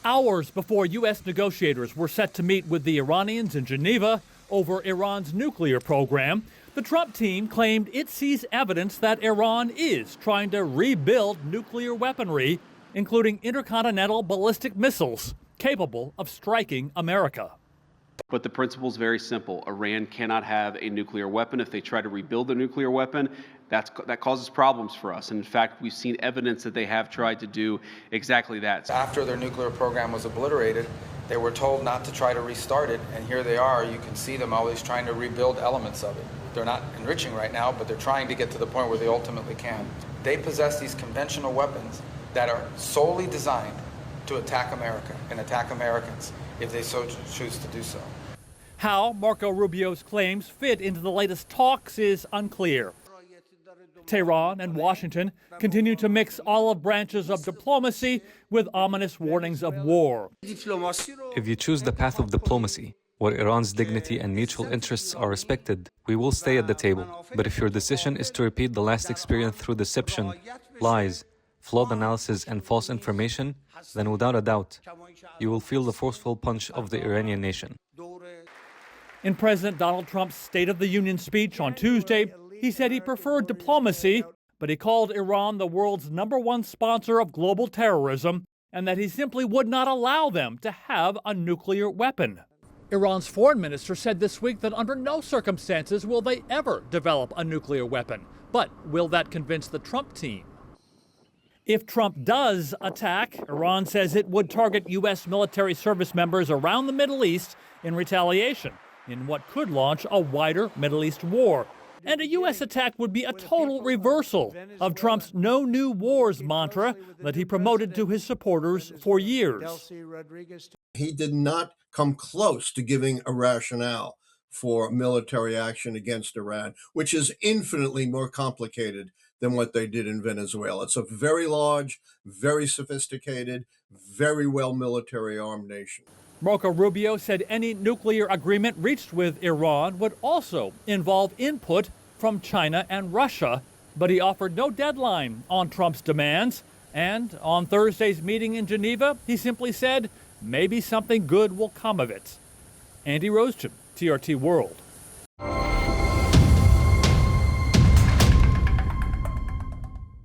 Hours before U.S. negotiators were set to meet with the Iranians in Geneva over Iran's nuclear program, the Trump team claimed it sees evidence that Iran is trying to rebuild nuclear weaponry, including intercontinental ballistic missiles capable of striking America. But the principle is very simple. Iran cannot have a nuclear weapon. If they try to rebuild a nuclear weapon, that causes problems for us. And in fact, we've seen evidence that they have tried to do exactly that. After their nuclear program was obliterated, they were told not to try to restart it. And here they are. You can see them always trying to rebuild elements of it. They're not enriching right now, but they're trying to get to the point where they ultimately can. They possess these conventional weapons that are solely designed to attack America and attack Americans if they so choose to do so. How Marco Rubio's claims fit into the latest talks is unclear. Tehran and Washington continue to mix olive branches of diplomacy with ominous warnings of war. If you choose the path of diplomacy, where Iran's dignity and mutual interests are respected, we will stay at the table. But if your decision is to repeat the last experience through deception, lies, flawed analysis, and false information, then without a doubt, you will feel the forceful punch of the Iranian nation. In President Donald Trump's State of the Union speech on Tuesday, he said he preferred diplomacy, but he called Iran the world's #1 sponsor of global terrorism and that he simply would not allow them to have a nuclear weapon. Iran's foreign minister said this week that under no circumstances will they ever develop a nuclear weapon. But will that convince the Trump team? If Trump does attack, Iran says it would target U.S. military service members around the Middle East in retaliation, in what could launch a wider Middle East war. And a U.S. attack would be a total reversal of Trump's no new wars mantra that he promoted to his supporters for years. He did not come close to giving a rationale for military action against Iran, which is infinitely more complicated than what they did in Venezuela. It's a very large, very sophisticated, very well military armed nation. Marco Rubio said any nuclear agreement reached with Iran would also involve input from China and Russia, but he offered no deadline on Trump's demands. And on Thursday's meeting in Geneva, he simply said maybe something good will come of it. Andy Roesgen, TRT World.